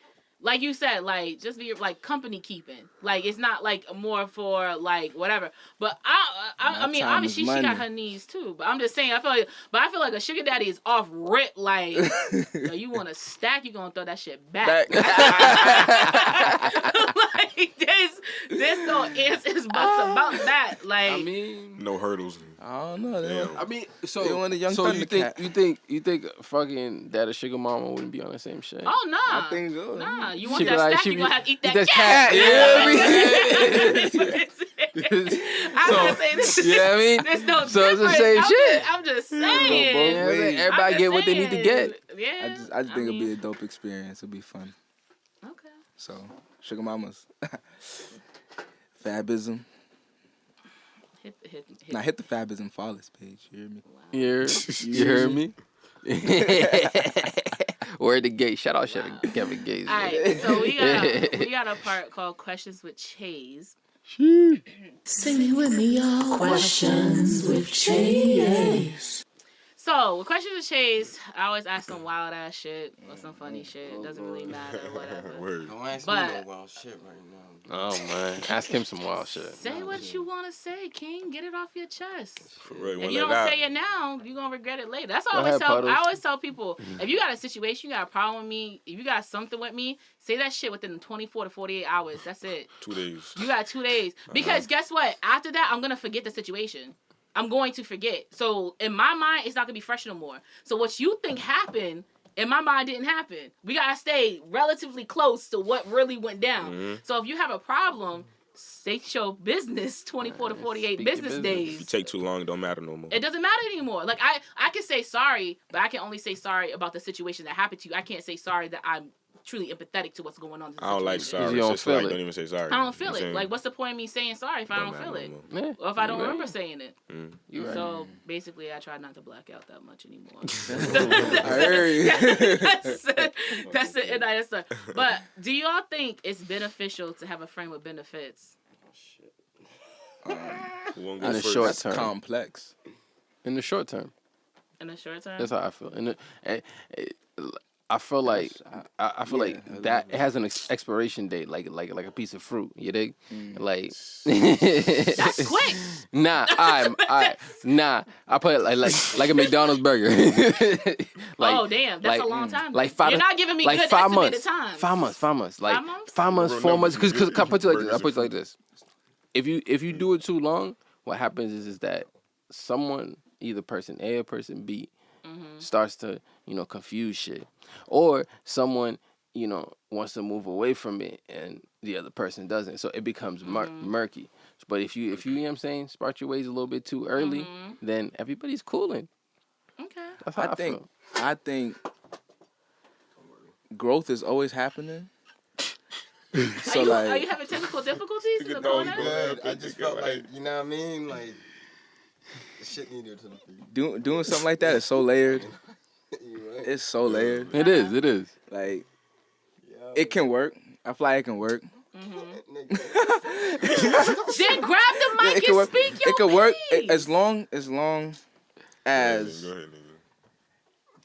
you said, like just be like company keeping. Like it's not like more for like whatever. But I mean, obviously she got her needs too. But I'm just saying, I feel like a sugar daddy is off rip. Like you want a stack, you gonna throw that shit back. Like there's no ifs, buts about that. Like I mean, no hurdles. I don't know. I mean, so you think fucking that a sugar mama wouldn't be on the same shit? Oh nah, I think so. Nah, you want that stack, you gonna have to eat that cat. Yeah. gonna say this. You know what I mean? There's no So it's the difference. same shit. I'm just both saying. ways. Everybody get what they need to get. Yeah. I just think it'll be a dope experience. It'll be fun. Okay. So, Sugar Mamas. Fabism. Hit. Now hit the Fabism Flawless page. You hear me? You heard me? Word to Gay. Shout out Kevin Gates. All right, so we got a part called Questions with Chase. Sing it with me, y'all. Questions with Chase. So, with Questions with Chase, I always ask some wild ass shit or some funny shit. It doesn't really matter, whatever. Word. Don't ask me no wild shit right now. Oh man, ask him some wild shit. Say what you want to say, King. Get it off your chest. For real. If you don't say it now, you're going to regret it later. That's all Go ahead, I Puddles. always tell people. If you got a situation, you got a problem with me, if you got something with me, say that shit within 24 to 48 hours. That's it. 2 days. You got 2 days. Because guess what? After that, I'm going to forget the situation. I'm going to forget. So in my mind, it's not going to be fresh no more. So what you think happened, in my mind, didn't happen. We got to stay relatively close to what really went down. Mm-hmm. So if you have a problem, state your business 24 to 48 Speak your business business. days. If you take too long, it don't matter no more. It doesn't matter anymore. Like, I can say sorry, but I can only say sorry about the situation that happened to you. I can't say sorry that I'm truly empathetic to what's going on in the I don't like situation. sorry. You don't It's just feel like, it. don't even say sorry. I don't feel You know what it. I'm Like, what's the point of me saying sorry if I don't matter feel no it? more. Yeah, Or if I don't you right. remember saying it. You right. So basically, I try not to black out that much anymore. I hear you. That's it. And that's it. But do y'all think it's beneficial to have a friend with benefits? Who won't go In the first? short That's term. complex. In the short term, In the short term? that's how I feel. I feel like I feel like that it has an expiration date, like a piece of fruit. You dig? Like That's quick. Nah, I put it like a McDonald's burger. Oh, damn. That's a long time. Like 5. You're not giving me like good 5 estimated months. time. 5 months. 5 months. Like 5 months? 5 months, Bro, 4 no, months. Because I put it like this. If you do it too long, what happens is that someone, either person A or person B, starts to confuse shit, or someone wants to move away from it and the other person doesn't, so it becomes murky. But if you know what I'm saying, spark your ways a little bit too early, then everybody's cooling. Okay. That's how I feel. I think growth is always happening. So Are you having technical difficulties? Is it going on? Good. I just felt like, you know what I mean? Like, the shit needed to the feet. doing something like that is so layered. You right? It's so layered. It is. Like, it can work. I feel like it can work. Nigga. Then grab the mic It can and work. speak your It can work piece. as long as Go ahead,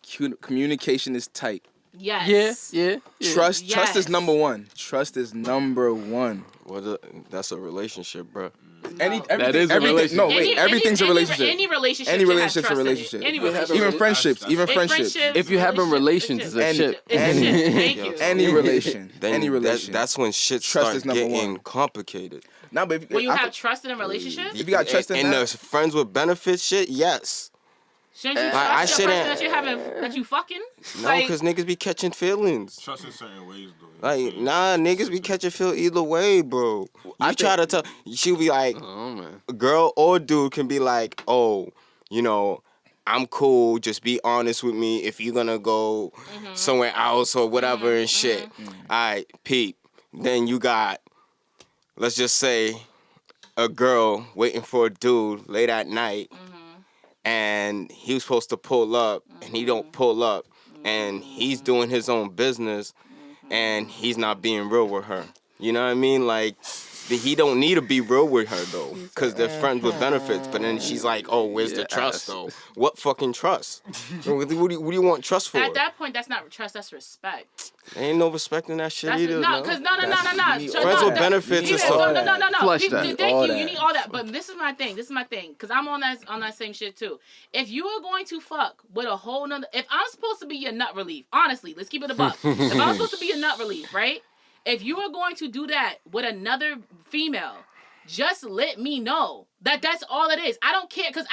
nigga. communication is tight. Yes. Yeah. Trust Yes. is number one. Trust is number one. That's a relationship, bro. That is a everything- relationship. No, wait. Everything's a relationship. Any relationship. Any should have relationship's a trust in it. relationship. Any Even relationship. Even friendships. Even friendships. If you're having relations, it's a ship. It's a ship. Thank you. Any relation. Then Any relation. That's when shit Trust starts is number getting one. complicated. No, but if, When you I have feel- trust in a relationship, if you got trust in and that, the friends with benefits shit, yes. shouldn't you I trust the person shouldn't- that you're having, that you fucking? No, because niggas be catching feelings. Trust in certain ways, though. Like, nah, niggas be catching feel either way, bro. You try to tell, she'll be like, Oh man. a girl or dude can be like, oh, I'm cool, just be honest with me if you're gonna go somewhere else or whatever and shit. Alright, peep. Then you got, let's just say, a girl waiting for a dude late at night and he was supposed to pull up and he don't pull up and he's doing his own business and he's not being real with her. You know what I mean? Like, he don't need to be real with her, though, because they're friends with benefits. But then she's like, oh, where's the trust, though? What fucking trust? what do you want trust for? At that point, that's not trust. That's respect. Ain't no respect in that shit That's either. no, because no. Friends with benefits is No. Flush You- that. Thank All you. that. You need all that. But this is my thing. Because I'm on that same shit too. If you are going to fuck with a whole nother, if I'm supposed to be your nut relief, honestly, let's keep it a buck. If I'm supposed to be your nut relief, right? If you are going to do that with another female, just let me know. That's all it is. I don't care because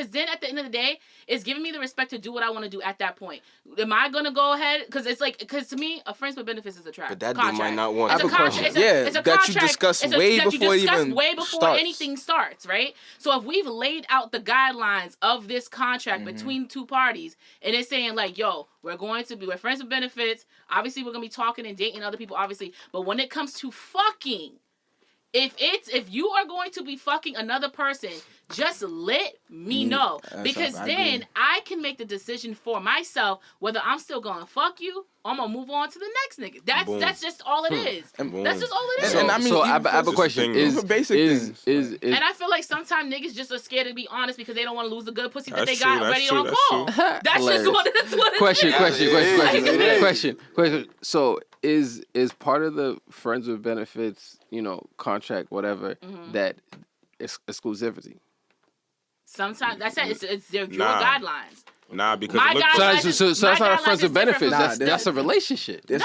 then at the end of the day, it's giving me the respect to do what I want to do at that point. Am I gonna go ahead? Because it's like to me, a friends with benefits is a trap. But that dude might not want. I have a question. It's a contract. that you discuss way before anything starts, right? So if we've laid out the guidelines of this contract between two parties, and it's saying like, yo, we're friends with benefits. Obviously, we're gonna be talking and dating other people, obviously. But when it comes to fucking, if you are going to be fucking another person, just let me know. Because then I can make the decision for myself whether I'm still gonna fuck you or I'm gonna move on to the next nigga. That's just all it is. That's just all it is. And I mean, I have a question. And I feel like sometimes niggas just are scared to be honest because they don't want to lose the good pussy that they got ready on call. That's just what it is. Question. So is part of the friends with benefits, contract, whatever, that exclusivity? Sometimes that's it. It's your guidelines. Nah, because so that's not a friends with benefits. That's a relationship. That's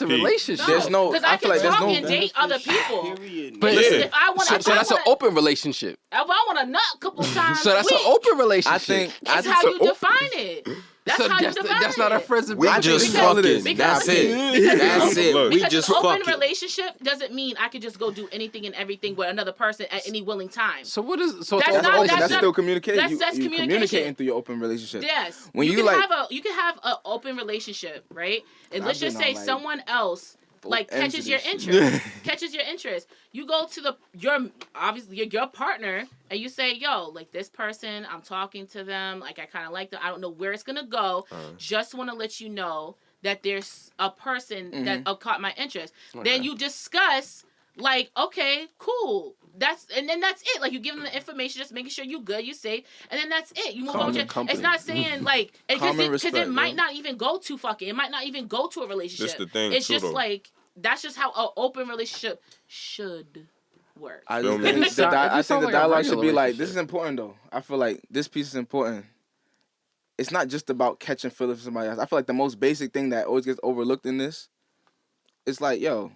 a relationship. There's no. Because I can talk and date other people. But if I want so that's an open relationship. If I want to nut a couple times, so that's an open relationship. I think that's how you define it. That's not a friends with We benefits. just fucking. That's it. That's it. We just fucking. Open fucking. relationship doesn't mean I could just go do anything and everything with another person at any willing time. So what is? So that's still communicating. That's you communication. Communicating through your open relationship. Yes. When you can have an open relationship, right? And let's just say someone else catches your interest. You go to your partner and you say, yo, like this person, I'm talking to them, like I kind of like them. I don't know where it's gonna go. Just want to let you know that there's a person that caught my interest. Okay. Then you discuss like, okay, cool. And then that's it. Like you give them the information, just making sure you good, you safe, and then that's it. You move on. It's not saying like because it might not even go to fucking. It might not even go to a relationship. That's the thing. It's just like that's just how an open relationship should work. I think the dialogue should be like, this is important though. I feel like this piece is important. It's not just about catching feelings for somebody else. I feel like the most basic thing that always gets overlooked in this is like, yo,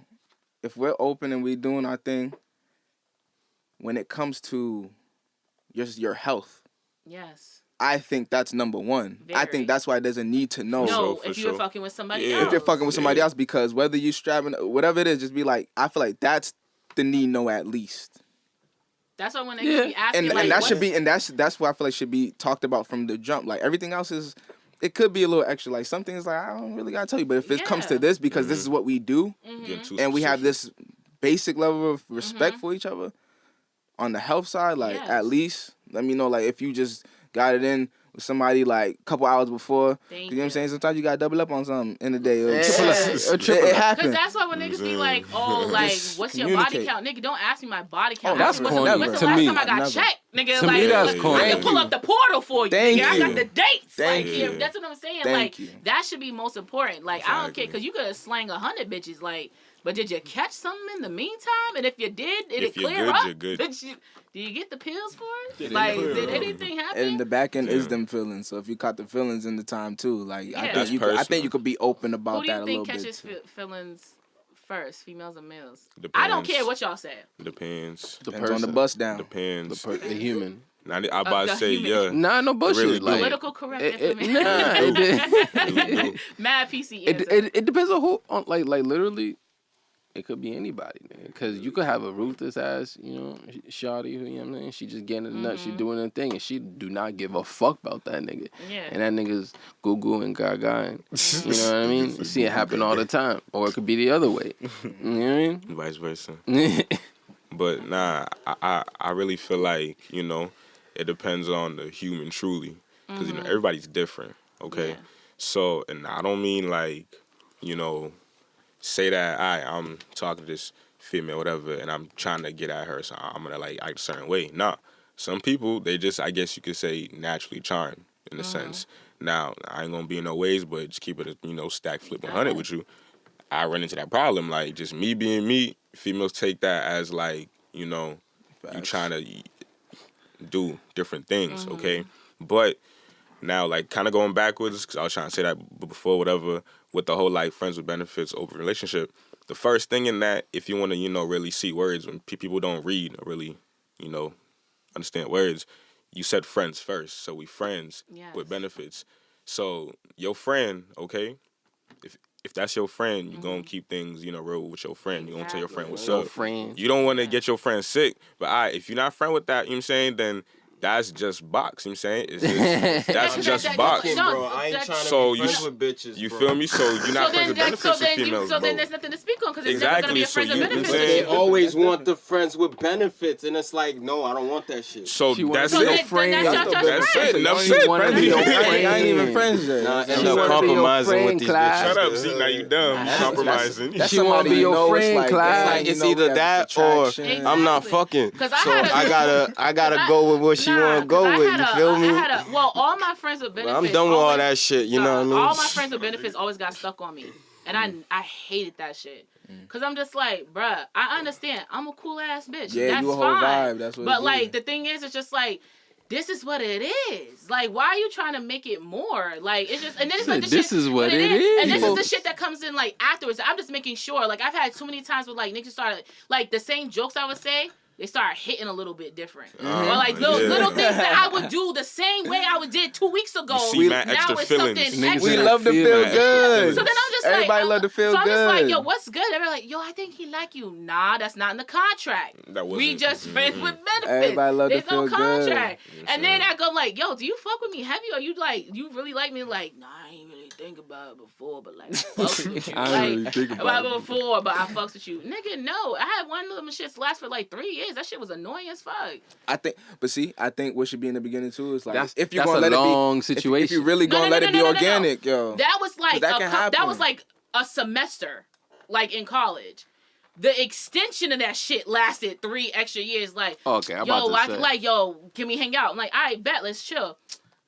if we're open and we doing our thing, when it comes to just your health, yes, I think that's number one. I think that's why there's a need to know. No, if you're fucking with somebody else. If you're fucking with somebody else, because whether you strapping, whatever it is, just be like, I feel like that's the need know at least. That's why when they be asking, and that should be, and that's what I feel like should be talked about from the jump. Like everything else is, it could be a little extra. Like some things, like I don't really gotta tell you, but if it comes to this, because this is what we do, and we have this basic level of respect for each other. On the health side, like at least let me know, like if you just got it in with somebody like a couple hours before, you know what I'm saying? Sometimes you gotta double up on something in the day. It happens. Because that's why when niggas be like, oh, like what's your body count, nigga? Don't ask me my body count. Oh, that's corny. When's the last time I got checked, nigga? Like that's corny. I can pull up the portal for you. Thank I you. got the dates. Thank like you. That's what I'm saying. Thank like you. that should be most important. Like I don't care because you could slang 100 bitches. Like, but did you catch something in the meantime? And if you did it clear up? You're good. Did you get the pills for it? Like, did anything happen? And the back end is them feelings. So if you caught the feelings in the time too, like I That's think you could be open about that a little bit. Who do you think catches feelings first, females or males? Depends. I don't care what y'all say. Depends. Depends on the bust down. Depends. The human. Now, I about to say, Nah, no bullshit. Really like, political correct information. Mad PC answer. It depends on who. On like literally. It could be anybody, man. Because you could have a ruthless ass, shawty who, you know what I mean? She just getting the nuts, she doing her thing, and she do not give a fuck about that nigga. Yeah. And that nigga's goo and gaga, and you know what I mean? You see it happen all the time. Or it could be the other way. You know what I mean? Vice versa. But nah, I really feel like, it depends on the human truly. Because, everybody's different, okay? Yeah. So, and I don't mean like, say that I'm talking to this female, whatever, and I'm trying to get at her, so I'm gonna like act a certain way. Nah, some people they just, I guess you could say, naturally charmed in a sense. Now I ain't gonna be in no ways, but just keep it, stack flip 100 with you. I run into that problem, like just me being me. Females take that as like, you trying to do different things, okay? But now, like, kind of going backwards, because I was trying to say that before, whatever, with the whole, like, friends with benefits over relationship, the first thing in that, if you want to, really see words when people don't read or really, understand words, you said friends first. So we friends with benefits. So your friend, okay, if that's your friend, you're going to keep things, real with your friend. You're going to tell your friend what's up. You don't want to get your friend sick. But if you're not friend with that, you know what I'm saying, then that's just box. You know what I'm saying? It's just, that's just box. Bro, I ain't trying so to be friends with bitches, you bro. feel me? So you're not friends with benefits with females, So bro. then there's nothing to speak on because it's never going to be a friends with benefits. They always want the friends with benefits, and it's like, no, I don't want that shit. So that's So it. that's it. Enough said. I ain't even friends yet. Nah, end up compromising with these bitches. Shut up, see, now you dumb. You compromising. That's She wanna be your friend, Clyde. It's either that or I'm not fucking. So I gotta go with what she wanna go with. You feel me? Well, all my friends with benefits. I'm done with all that shit. You know what I mean? All my friends with benefits always got stuck on me, and I hated that shit. Cause I'm just like, bruh, I understand. I'm a cool ass bitch. Yeah, that's you a whole fine. vibe. That's what. But like the thing is, it's just like. This is what it is. Like, why are you trying to make it more? Like, it's just, and then it's like the this shit. is what it is. And this is the shit that comes in, like, afterwards. I'm just making sure. Like, I've had too many times where, like, niggas started, like, the same jokes I would say, they start hitting a little bit different. Or, like, little things that I would do the same way I did 2 weeks ago. Now it's something extra. We love to feel good. So then I'm just Everybody love to feel so I'm good. just like, yo, what's good? They're like, yo, I think he like you. Nah, that's not in the contract. We just friends with benefits. Everybody love There's to feel no contract. good. And then I go like, yo, do you fuck with me heavy or you like, you really like me? Like, nah, I ain't really think about it before, but like, I fucks with you. I ain't really think about it before, but I fucks with you. Nigga, no. I had one of them shits last for like 3 years. That shit was annoying as fuck. I think what should be in the beginning too is like That's, if you're that's gonna a let long it be, situation. if you really gonna let it be organic, yo. That was like that was like a semester, like in college. The extension of that shit lasted 3 extra years. Like, okay, yo, can we hang out? I'm like, all right, bet, let's chill.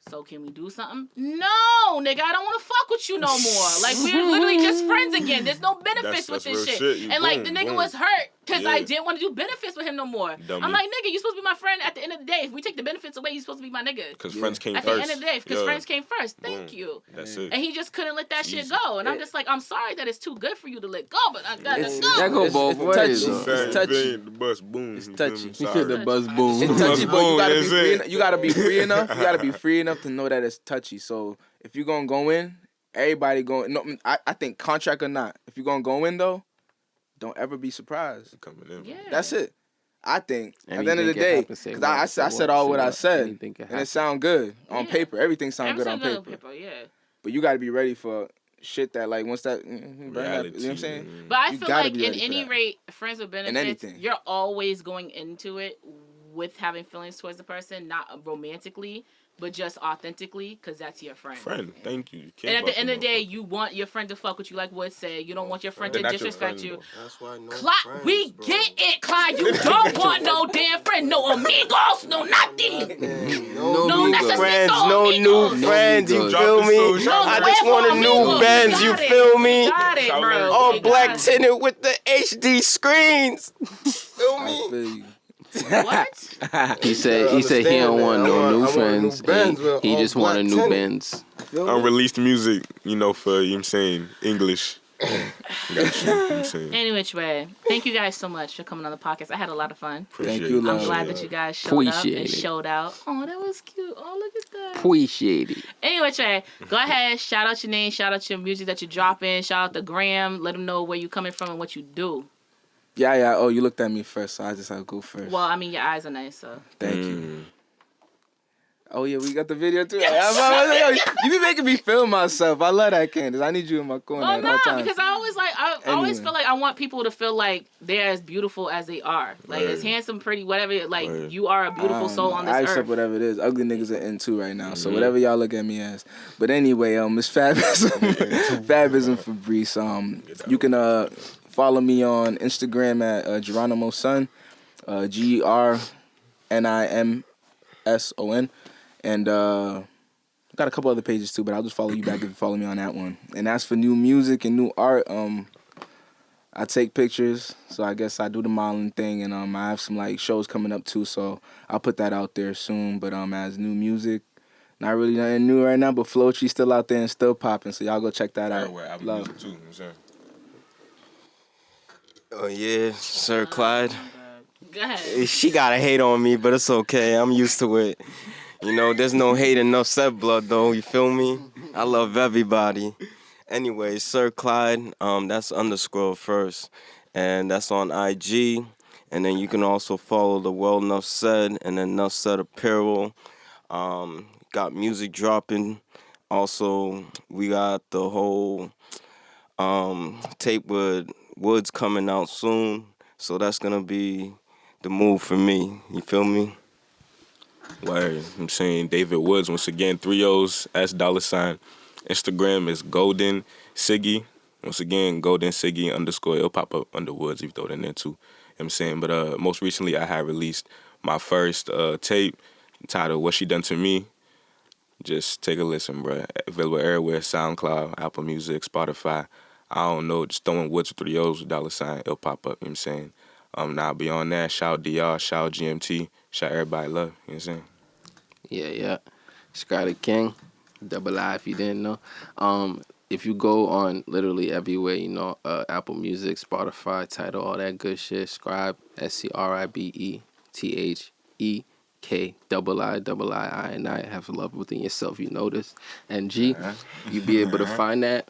So can we do something? No, nigga, I don't want to fuck with you no more. Like, we're literally just friends again. There's no benefits with this shit. And like, the nigga was hurt because I didn't want to do benefits with him no more. Dummy. I'm like, nigga, you supposed to be my friend at the end of the day. If we take the benefits away, you supposed to be my nigga. Because friends came at first. At the end of the day, because friends came first. Thank you. That's it. And he just couldn't let that shit go. And I'm just like, I'm sorry that it's too good for you to let go, but I gotta go. That go both ways. It's touchy. The bus boom. It's touchy. He said the buzz boom. It's touchy, but you gotta be That's free it. enough. You gotta be free enough to know that it's touchy. So if you're gonna go in, everybody going. No, I think contract or not. If you're gonna go in though, don't ever be surprised. Coming in. Yeah. That's it. I think at the end of the Anything can day, happen, say because what, I said all what I said, Anything can and it happen. sound good on paper. Everything sound good on paper. Yeah. But you gotta be ready for shit that like once that burn that, Reality. you know what I'm saying? But I You feel gotta like be in ready for any that. rate, friends with benefits, anything. you're always going into it with having feelings towards the person, not romantically, but just authentically, because that's your friend. Friend, thank you. And at the end of the day, you want your friend to fuck with you, like Wood said. You don't want your friend to That's your disrespect friend, you. though. That's why no Clyde, friends, we bro. get it, Clyde. You don't want no damn friend, no amigos, no nothing. No No new necesito friends, no amigos. new friends, you amigos. feel me? No I just want a new amigos. Benz, you Got it. feel me? Got it, bro. All You black got it. tinted with the HD screens. Feel I me? feel you. What? He said he don't want no new I want friends. new Benz with He all just want a black new tinted. Benz. Unreleased music, for, you know what I'm saying, English. Got you, know what I'm saying. Any which way, thank you guys so much for coming on the podcast. I had a lot of fun. Thank you, I'm love. glad that you guys showed up Appreciate and it. showed out. Oh, that was cute. Oh, look at that. Appreciate it. Anyway, Trey, go ahead. Shout out your name. Shout out your music that you're dropping. Shout out the gram. Let them know where you coming from and what you do. Yeah. Oh, you looked at me first, so I just had to go first. Well, I mean, your eyes are nice, so. Thank you. Oh yeah, we got the video too. You be making me feel myself. I love that, Candace. I need you in my corner Well, at all no, times. because I always Anyway. feel like I want people to feel like they're as beautiful as they are. Like, as handsome, pretty, whatever. Like, you are a beautiful soul on this I earth. accept whatever it is. Ugly niggas are in too right now. So whatever y'all look at me as. But anyway, it's Fabism. Fabism Fabrice. You can follow me on Instagram at Geronimo Son. GRNIMSON. And got a couple other pages too, but I'll just follow you back if you follow me on that one. And as for new music and new art, I take pictures, so I guess I do the modeling thing, and I have some like shows coming up too, so I'll put that out there soon. But as new music, not really nothing new right now, but Floetry's still out there and still popping, so y'all go check that out. Everywhere, Apple Love. Music too, you know what I'm saying? Oh yeah, Sir Clyde. Go ahead. She gotta hate on me, but it's okay. I'm used to it. You know, there's no hate in NuphSaid blood though. You feel me? I love everybody. Anyway, Sir Clyde. That's underscore first, and that's on IG. And then you can also follow the Well NuphSaid and then NuphSaid Apparel. Got music dropping. Also, we got the whole tape with Woods coming out soon. So that's gonna be the move for me. You feel me? Word. I'm saying David Woods, once again, 3 O's, $. Instagram is Golden Siggy. Once again, Golden Siggy _ it'll pop up under Woods if you throw it in there too. You know what I'm saying? But most recently I have released my first tape titled What She Done To Me. Just take a listen, bro. Available everywhere, SoundCloud, Apple Music, Spotify. I don't know, just throwing Woods with 3 O's, $, it'll pop up, you know what I'm saying? Now beyond that, shout DR, shout GMT, shout everybody love, you know what I'm saying? Yeah. Scarlet King, double I if you didn't know. If you go on literally everywhere, you know, Apple Music, Spotify, Tidal, all that good shit, Scribe, SCRIBETHEKIII, and I have love within yourself, you notice. And G, you be able to find that.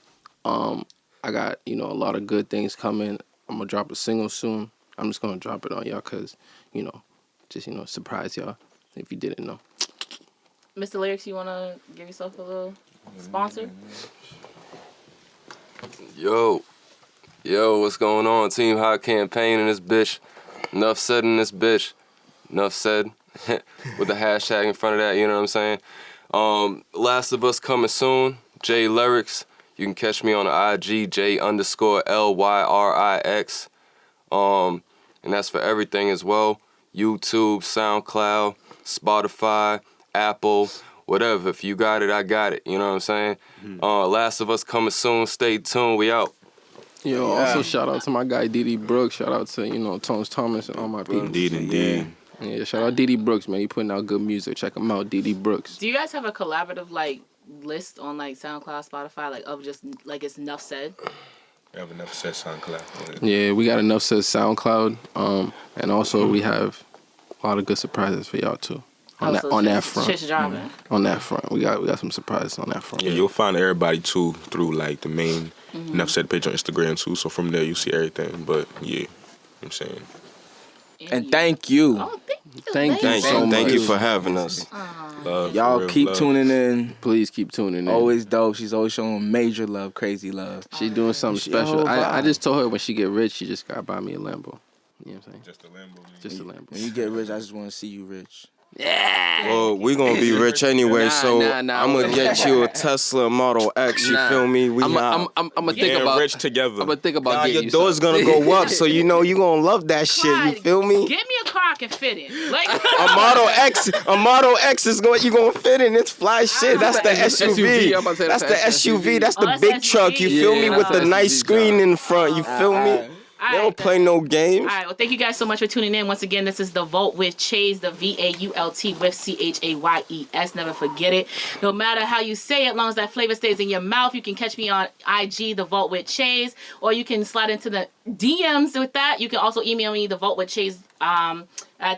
I got, you know, a lot of good things coming. I'm going to drop a single soon. I'm just going to drop it on y'all because, you know, just, you know, surprise y'all if you didn't know. Mr. Lyrics, you want to give yourself a little sponsor? Yo, what's going on? Team Hot Campaign in this bitch. NuphSaid in this bitch. NuphSaid with the hashtag in front of that, you know what I'm saying? Last of Us coming soon. J Lyrics. You can catch me on the IG, J_LYRIX. And that's for everything as well. YouTube, SoundCloud, Spotify, Apple, whatever. If you got it, I got it. You know what I'm saying? Last of Us coming soon. Stay tuned. We out. Yo, also shout out to my guy Didi Brooks. Shout out to, you know, Tones Thomas and all my people. Indeed. Yeah, shout out Didi Brooks, man. He putting out good music. Check him out, Didi Brooks. Do you guys have a collaborative, like, list on, like, SoundCloud, Spotify, like, of just, like, it's NuphSaid? We have NuphSaid SoundCloud. Yeah, we got NuphSaid SoundCloud. And also we have a lot of good surprises for y'all, too. On that front. Shit's dropping. On that front. We got some surprises on that front. Yeah, you'll find everybody too through like the main NuphSaid page on Instagram too. So from there you see everything. But yeah, you know what I'm saying. And thank you. Oh, Thank you so much. Thank you for having us. Love, Y'all real keep love. tuning in. Please keep tuning in. Always dope. She's always showing major love, crazy love. She doing something She special. a whole I vibe. just told her when she get rich, she just gotta buy me a Lambo. You know what I'm saying? Just a Lambo. Just a Lambo. When you get rich, I just want to see you rich. Well, we gonna be rich anyway, so nah. I'm gonna get you a Tesla Model X. You feel me? We I'm out. gonna think Getting about. rich together. I'm gonna think about Nah, getting your you door's something. gonna go up, so you know you gonna love that shit. You Clyde, feel me? Get me a car I can fit in. Like, A Model X is going. You gonna fit in? It's fly shit. That's the SUV. I'm about to say That's the SUV. That's the Oh, that's big truck. You feel Yeah, me? With that's the the nice SUV screen truck. in front. You feel me? They don't play no games. All right, well, thank you guys so much for tuning in. Once again, this is The Vault with Chase, the VAULT with CHAYES. Never forget it. No matter how you say it, as long as that flavor stays in your mouth, you can catch me on IG, The Vault with Chase, or you can slide into the DMs with that. You can also email me, The Vault with Chase, at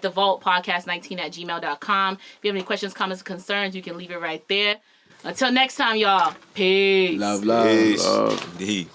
thevaultpodcast19@gmail.com. If you have any questions, comments, concerns, you can leave it right there. Until next time, y'all. Peace. Love. Peace. Uh, Indeed.